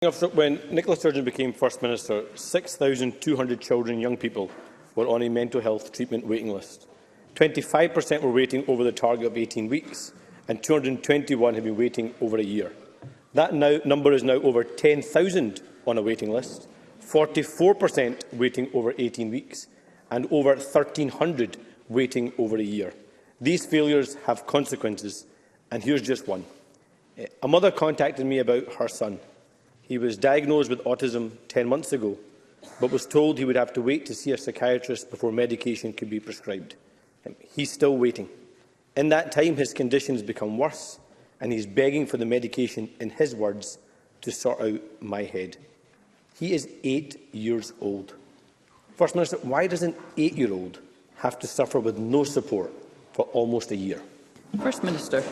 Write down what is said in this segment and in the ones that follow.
When Nicola Sturgeon became First Minister, 6,200 children and young people were on a mental health treatment waiting list. 25% were waiting over the target of 18 weeks, and 221 have been waiting over a year. That number is now over 10,000 on a waiting list, 44% waiting over 18 weeks, and over 1,300 waiting over a year. These failures have consequences, and here's just one. A mother contacted me about her son. He was diagnosed with autism 10 months ago, but was told he would have to wait to see a psychiatrist before medication could be prescribed. He's still waiting. In that time, his condition has become worse, and he's begging for the medication, in his words, to sort out my head. He is 8 years old. First Minister, why does an 8-year-old have to suffer with no support for almost a year? First Minister.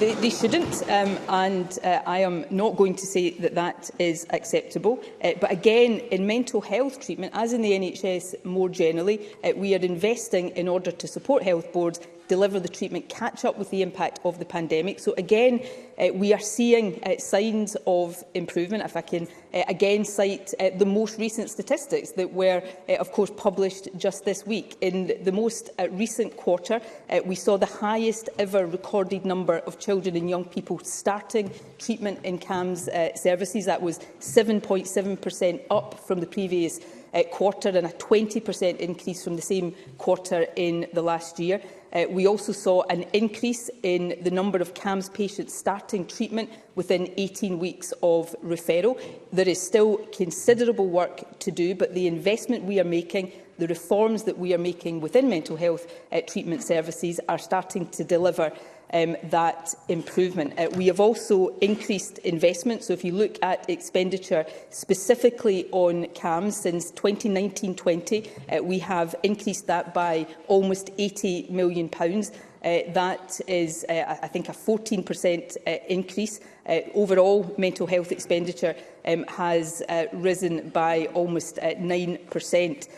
They shouldn't, and I am not going to say that that is acceptable. But again, in mental health treatment, as in the NHS more generally, we are investing in order to support health boards deliver the treatment, catch up with the impact of the pandemic. So again, we are seeing signs of improvement. If I can again cite the most recent statistics that were, of course, published just this week. In the most recent quarter, we saw the highest ever recorded number of children and young people starting treatment in CAMHS services. That was 7.7% up from the previous quarter and a 20% increase from the same quarter in the last year. We also saw an increase in the number of CAMHS patients starting treatment within 18 weeks of referral. There is still considerable work to do, but the investment we are making, the reforms that we are making within mental health treatment services are starting to deliver that improvement. We have also increased investment. So if you look at expenditure specifically on CAMHS since 2019-20, we have increased that by almost £80 million. That is, I think, a 14% increase. Overall, mental health expenditure has risen by almost 9%.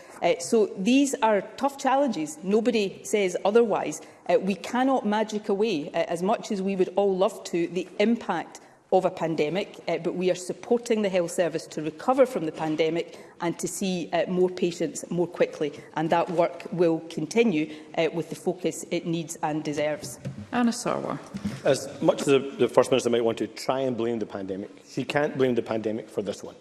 So these are tough challenges. Nobody says otherwise. We cannot magic away, as much as we would all love to, the impact of a pandemic, but we are supporting the health service to recover from the pandemic and to see more patients more quickly. And that work will continue with the focus it needs and deserves. Anna Sarwar. As much as the First Minister might want to try and blame the pandemic, she can't blame the pandemic for this one.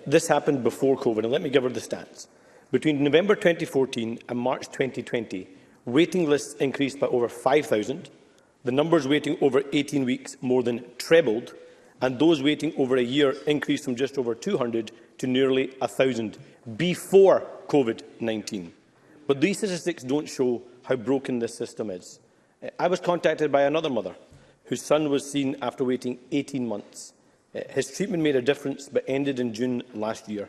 This happened before COVID, and let me give her the stats. Between November 2014 and March 2020, waiting lists increased by over 5,000, the numbers waiting over 18 weeks more than trebled, and those waiting over a year increased from just over 200 to nearly 1,000 before COVID-19. But these statistics don't show how broken this system is. I was contacted by another mother whose son was seen after waiting 18 months. His treatment made a difference but ended in June last year.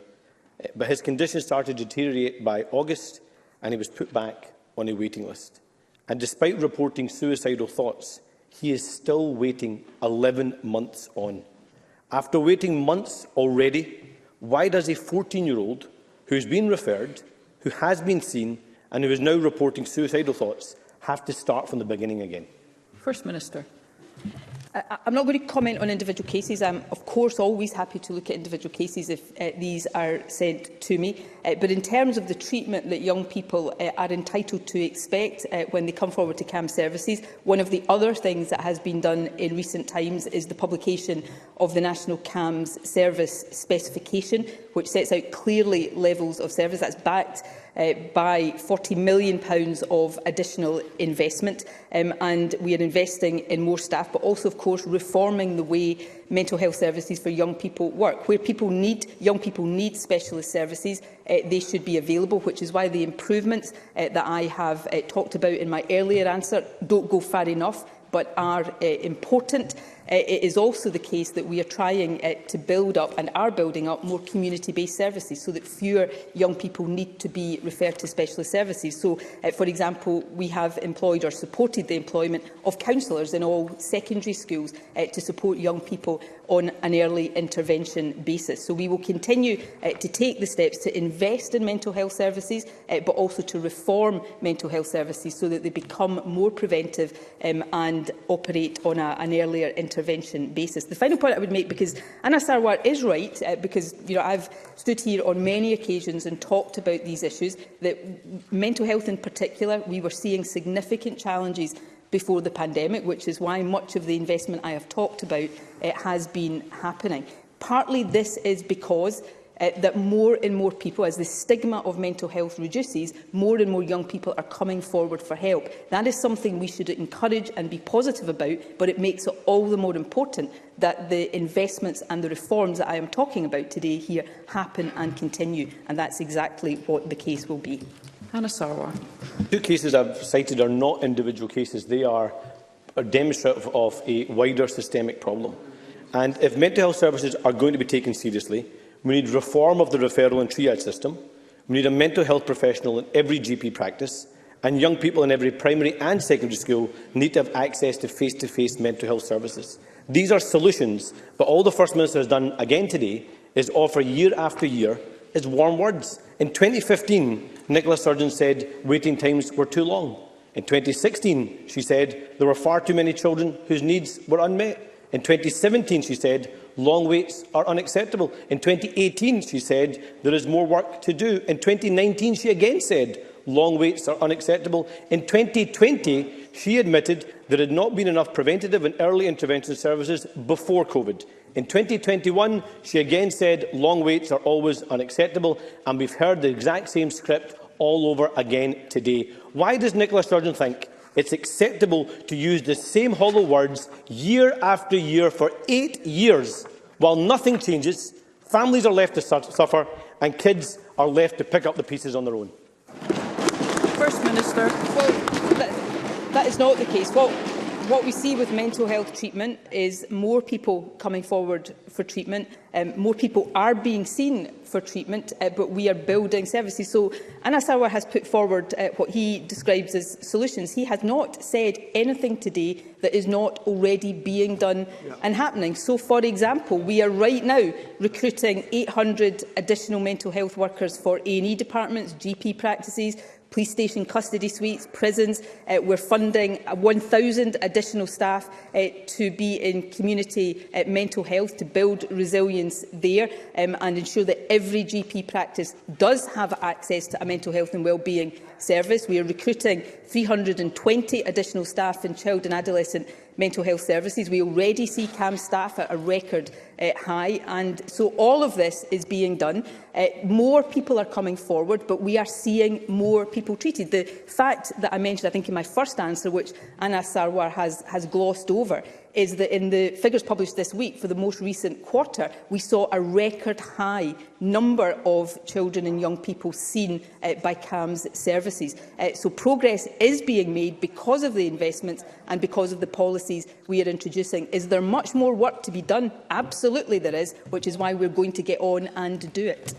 But his condition started to deteriorate by August, and he was put back on a waiting list. And despite reporting suicidal thoughts, he is still waiting 11 months on. After waiting months already, why does a 14-year-old who has been referred, who has been seen, and who is now reporting suicidal thoughts have to start from the beginning again? First Minister. I'm not going to comment on individual cases. I'm, of course, always happy to look at individual cases if these are sent to me. But in terms of the treatment that young people are entitled to expect when they come forward to CAMHS services, one of the other things that has been done in recent times is the publication of the National CAMHS Service Specification, which sets out clearly levels of service. That's backed by £40 million of additional investment, and we are investing in more staff, but also, of course, reforming the way mental health services for young people work. Where young people need specialist services, they should be available, which is why the improvements that I have talked about in my earlier answer don't go far enough, but are important. It is also the case that we are trying to build up and are building up more community-based services so that fewer young people need to be referred to specialist services. So, for example, we have employed or supported the employment of counsellors in all secondary schools to support young people on an early intervention basis. So we will continue to take the steps to invest in mental health services, but also to reform mental health services so that they become more preventive and operate on an earlier intervention prevention basis. The final point I would make, because Anna Sarwar is right, because I've stood here on many occasions and talked about these issues, that mental health in particular, we were seeing significant challenges before the pandemic, which is why much of the investment I have talked about has been happening. Partly this is because that more and more people, as the stigma of mental health reduces, more and more young people are coming forward for help. That is something we should encourage and be positive about, but it makes it all the more important that the investments and the reforms that I am talking about today here happen and continue, and that's exactly what the case will be. Anna Sarwar. Two cases I've cited are not individual cases. They are demonstrative of a wider systemic problem. And if mental health services are going to be taken seriously, we need reform of the referral and triage system. We need a mental health professional in every GP practice, and young people in every primary and secondary school need to have access to face-to-face mental health services. These are solutions, but all the First Minister has done again today is offer year after year is warm words. In 2015, Nicola Sturgeon said waiting times were too long. In 2016, she said there were far too many children whose needs were unmet. In 2017, she said long waits are unacceptable. In 2018, she said there is more work to do. In 2019, she again said long waits are unacceptable. In 2020, she admitted there had not been enough preventative and early intervention services before COVID. In 2021, she again said long waits are always unacceptable, and we've heard the exact same script all over again today. Why does Nicola Sturgeon think it's acceptable to use the same hollow words year after year for 8 years, while nothing changes, families are left to suffer, and kids are left to pick up the pieces on their own? First Minister. Well, that is not the case. What we see with mental health treatment is more people coming forward for treatment. More people are being seen for treatment, but we are building services. So Anna Sarwar has put forward what he describes as solutions. He has not said anything today that is not already being done and happening. So, for example, we are right now recruiting 800 additional mental health workers for A&E departments, GP practices, police station custody suites, prisons. We're funding 1,000 additional staff to be in community mental health to build resilience there and ensure that every GP practice does have access to a mental health and wellbeing service. We are recruiting 320 additional staff in child and adolescent mental health services. We already see CAM staff at a record high, and so all of this is being done. More people are coming forward, but we are seeing more people treated. The fact that I mentioned, I think, in my first answer, which Anna Sarwar has glossed over, is that in the figures published this week for the most recent quarter, we saw a record high number of children and young people seen by CAM's services. So progress is being made because of the investments and because of the policies we are introducing. Is there much more work to be done? Absolutely there is, which is why we're going to get on and do it.